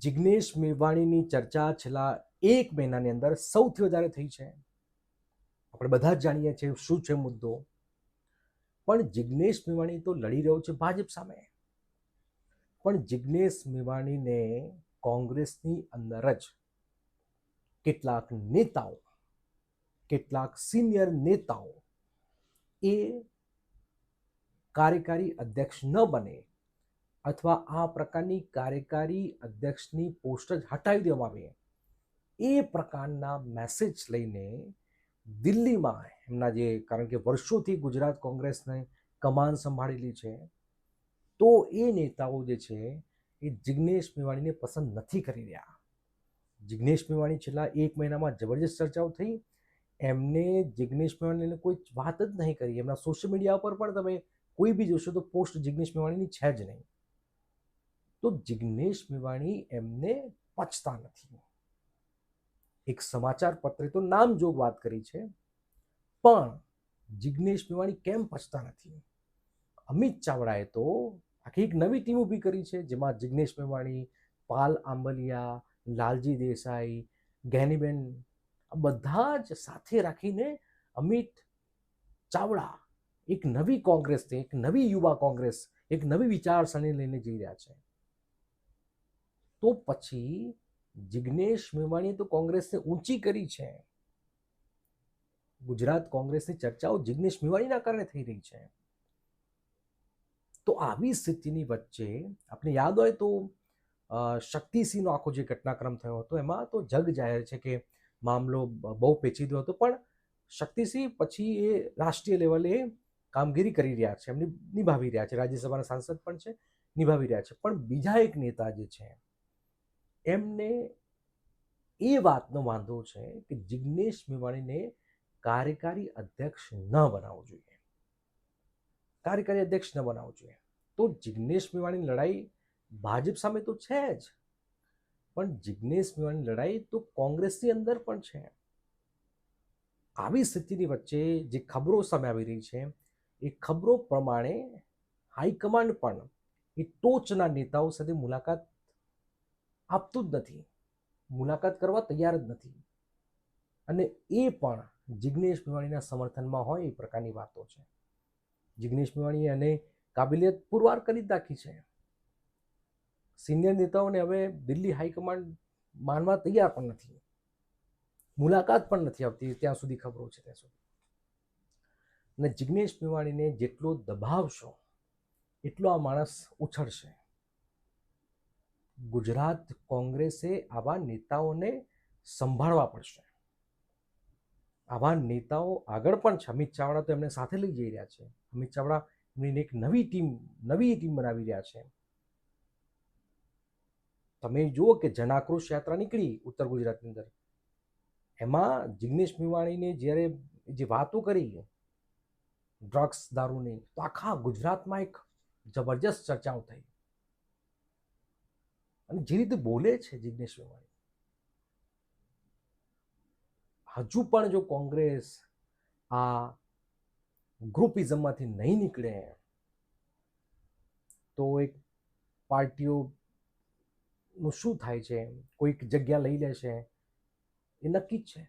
જિગ્નેશ મેવાણીની ચર્ચા છેલ્લા એક મહિનાની અંદર સૌથી વધારે થઈ છે. આપણે બધા જ જાણીએ છીએ શું છે મુદ્દો. પણ જિગ્નેશ મેવાણી તો લડી રહ્યો છે ભાજપ સામે. પણ જિગ્નેશ મેવાણીને કોંગ્રેસની અંદર જ કેટલાક નેતાઓ, કેટલાક સિનિયર નેતાઓ એ કાર્યકારી અધ્યક્ષ ન બને અથવા આ પ્રકારની કાર્યકારી અધ્યક્ષની પોસ્ટ જ હટાવી દેવામાં આવે એ પ્રકારના મેસેજ લઈને દિલ્હીમાં એમના જે, કારણ કે વર્ષોથી ગુજરાત કોંગ્રેસને કમાન સંભાળેલી છે, તો એ નેતાઓ જે છે એ જિગ્નેશ મેવાણીને પસંદ નથી કરી રહ્યા. જિગ્નેશ મેવાણી છેલ્લા એક મહિનામાં જબરજસ્ત ચર્ચાઓ થઈ. એમને જિગ્નેશ મેવાણીને કોઈ વાત જ નહીં કરી. એમના સોશિયલ મીડિયા પર પણ તમે કોઈ બી જોશો તો પોસ્ટ જિગ્નેશ મેવાણીની છે જ નહીં. તો જિગ્નેશ મેવાણી એમને પચતા નથી. એક સમાચાર પત્રે તો નામજોગ વાત કરી છે, પણ જિગ્નેશ મેવાણી કેમ પચતા નથી? અમિત ચાવડાએ તો આખી એક નવી ટીમ ઊભી કરી છે, જેમાં જિગ્નેશ મેવાણી, પાલ આંબલિયા, લાલજી દેસાઈ, ગેનીબેન, આ બધા જ સાથે રાખીને અમિત ચાવડા એક નવી કોંગ્રેસને, એક નવી યુવા કોંગ્રેસ, એક નવી વિચારસરણી લઈને જઈ રહ્યા છે. તો પછી જિગ્નેશ મેવાણીએ તો કોંગ્રેસને ઊંચી કરી છે. ગુજરાત કોંગ્રેસની ચર્ચાઓ જિગ્નેશ મેવાણીના કારણે થઈ રહી છે. તો આવી સ્થિતિની વચ્ચે આપણે યાદ હોય તો શક્તિસિંહનો આખો જે ઘટનાક્રમ થયો હતો એમાં તો જગ જાહેર છે કે મામલો બહુ પેચીદો હતો, પણ શક્તિસિંહ પછી એ રાષ્ટ્રીય લેવલે કામગીરી કરી રહ્યા છે, એમની નિભાવી રહ્યા છે, રાજ્યસભાના સાંસદ પણ છે, નિભાવી રહ્યા છે. પણ બીજા એક નેતા જે છે એમને એ વાતનો વાંધો છે કે જિગ્નેશ મેવાણીને કાર્યકારી અધ્યક્ષ ન બનાવવો જોઈએ. કાર્યકારી અધ્યક્ષ ન બનાવવો જોઈએ. તો જિગ્નેશ મેવાણીની લડાઈ ભાજપ સામે તો છે જ, પણ જિગ્નેશ મેવાણીની લડાઈ તો કોંગ્રેસની અંદર પણ છે. આવી સ્થિતિની વચ્ચે જે ખબરો સામે આવી રહી છે એ ખબરો પ્રમાણે હાઈકમાન્ડ પણ એ ટોચના નેતાઓ સાથે મુલાકાત આપતું જ નથી, મુલાકાત કરવા તૈયાર જ નથી, અને એ પણ જિગ્નેશ મેવાણીના સમર્થનમાં હોય એ પ્રકારની વાતો છે. જિગ્નેશ મેવાણીએ અને કાબિલિયત પુરવાર કરી જ નાખી છે. સિનિયર નેતાઓને હવે દિલ્હી હાઈકમાન્ડ માનવા તૈયાર પણ નથી, મુલાકાત પણ નથી આવતી, ત્યાં સુધી ખબરો છે ત્યાં સુધી. અને જિગ્નેશ મેવાણીને જેટલો દબાવશો એટલો આ માણસ ઉછળશે. ગુજરાત કોંગ્રેસે આવા નેતાઓને સંભાળવા પડશે. આવા નેતાઓ આગળ પણ છે. અમિત ચાવડા તો એમને સાથે લઈ જઈ રહ્યા છે. અમિત ચાવડા એમની એક નવી ટીમ બનાવી રહ્યા છે. તમે જુઓ કે જનાક્રોશ યાત્રા નીકળી ઉત્તર ગુજરાતની અંદર, એમાં જિગ્નેશ મેવાણીને જ્યારે જે વાતો કરી ડ્રગ્સ દારૂની, તો આખા ગુજરાતમાં એક જબરજસ્ત ચર્ચાઓ થઈ. અને જે રીતે બોલે છે જિગ્નેશ મેવાણી, હજુ પણ જો કોંગ્રેસ આ ગ્રુપિઝમમાંથી નહીં નીકળે તો એક પાર્ટીઓનું શું થાય છે, કોઈક જગ્યા લઈ લેશે એ નક્કી જ છે.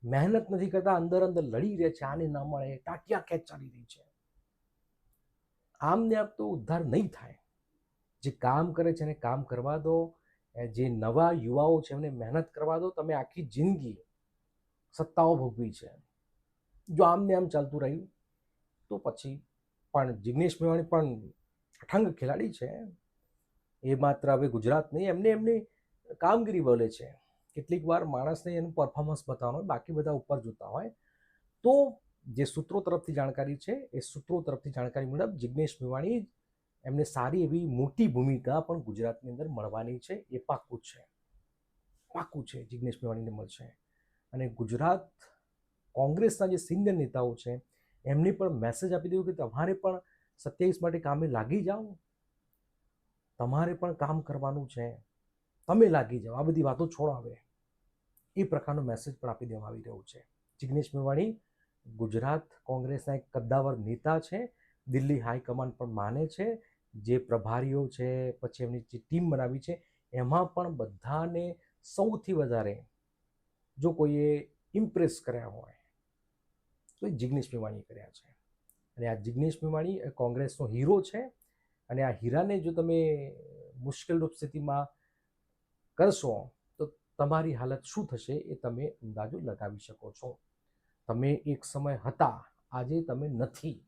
મહેનત નથી કરતા, અંદર અંદર લડી રહે છે, આને ન મળે, ટાટિયા ખેંચ ચાલી રહી છે. આમને આમ તો ઉદ્ધાર નહીં થાય. જે કામ કરે છે એને કામ કરવા દો. જે નવા યુવાઓ છે એમને મહેનત કરવા દો. તમે આખી જિંદગી સત્તાઓ ભોગવી છે, જો આમને આમ ચાલતું રહ્યું તો પછી પણ જિગ્નેશ મેવાણી પણ અઠંગ ખેલાડી છે. એ માત્ર હવે ગુજરાત નહીં, એમની કામગીરી બોલે છે. કેટલીક વાર માણસને એનું પરફોર્મન્સ બતાવવાનું હોય, બાકી બધા ઉપર જોતા હોય. તો જે સૂત્રો તરફથી જાણકારી છે એ સૂત્રો તરફથી જાણકારી મુજબ જિગ્નેશ મેવાણી એમને સારી એવી મોટી ભૂમિકા પણ ગુજરાતની અંદર મળવાની છે. એ પાક્કું છે જિગ્નેશ મેવાણીને મળશે. અને ગુજરાત કોંગ્રેસના જે સિનિયર નેતાઓ છે એમને પણ મેસેજ આપી દેવું કે તમારે પણ 27 માટે કામે લાગી જાઓ, તમારે પણ કામ કરવાનું છે, તમે લાગી જાઓ, આ બધી વાતો છોડો. હવે એ પ્રકારનો મેસેજ પણ આપી દેવામાં આવી રહ્યો છે. જિગ્નેશ મેવાણી ગુજરાત કોંગ્રેસના એક કદ્દાવર નેતા છે. દિલ્હી હાઈકમાન્ડ પણ માને છે. જે પ્રભારીઓ છે, પછી એમની જે ટીમ બનાવી છે, એમાં પણ બધાને સૌથી વધારે જો કોઈએ ઇમ્પ્રેસ કર્યા હોય તો એ જિગ્નેશ મેવાણીએ કર્યા છે. અને આ જિગ્નેશ મેવાણી એ કોંગ્રેસનો હીરો છે. અને આ હીરાને જો તમે મુશ્કેલરૂપ સ્થિતિમાં કરશો તો તમારી હાલત શું થશે એ તમે અંદાજો લગાવી શકો છો. તમે એક સમય હતા, આજે તમે નથી.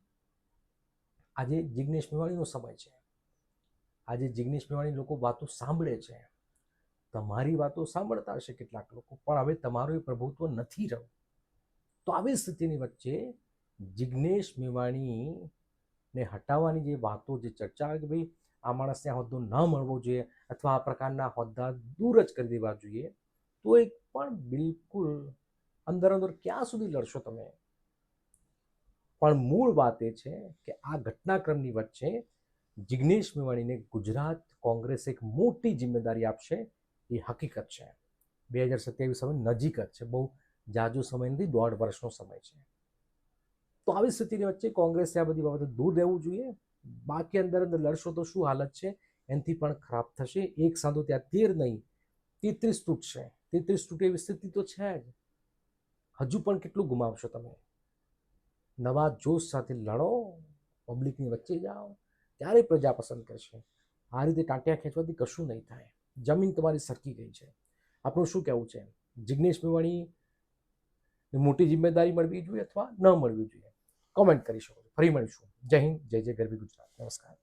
આજે જિગ્નેશ મેવાણીનો સમય છે. આજે જિગ્નેશ મેવાણી લોકો વાતો સાંભળે છે. તમારી વાતો સાંભળતા હશે કેટલાક લોકો, પણ હવે તમારું એ પ્રભુત્વ નથી રહ્યું. તો આવી સ્થિતિની વચ્ચે જિગ્નેશ મેવાણીને હટાવવાની જે વાતો, જે ચર્ચા કે ભાઈ આ માણસને આ હોદ્દો ન મળવો જોઈએ અથવા આ પ્રકારના હોદ્દા દૂર જ કરી દેવા જોઈએ, તો એક પણ બિલકુલ અંદર ક્યાં સુધી લડશો તમે? પણ મૂળ વાત એ છે કે આ ઘટનાક્રમની વચ્ચે જિગ્નેશ મેવાણીને ગુજરાત કોંગ્રેસ એક મોટી જિમ્મેદારી આપશે એ હકીકત છે. 2027 હવે નજીક જ છે, બહુ જાજો સમય નથી, 1.5 વર્ષનો સમય છે. તો આવી સ્થિતિની વચ્ચે કોંગ્રેસે આ બધી બાબતો દૂર રહેવું જોઈએ. બાકી અંદર લડશો તો શું હાલત છે એનાથી પણ ખરાબ થશે. એક સાંધો ત્યાં 13 નહીં 33 તૂટશે. 33 તૂટે એવી સ્થિતિ તો છે જ. હજુ પણ કેટલું ગુમાવશો તમે? નવા જોશ સાથે લડો, પબ્લિકની વચ્ચે જાઓ, ત્યારે પ્રજા પસંદ કરશે. આ રીતે ટાંટિયા ખેંચવાથી કશું નહીં થાય. જમીન તમારી સરકી ગઈ છે. આપણું શું કહેવું છે? જિગ્નેશ મેવાણી મોટી જિમ્મેદારી મળવી જોઈએ અથવા ન મળવી જોઈએ? કોમેન્ટ કરી શકો છો. ફરી મળીશું. જય હિન્દ, જય જય ગરવી ગુજરાત. નમસ્કાર.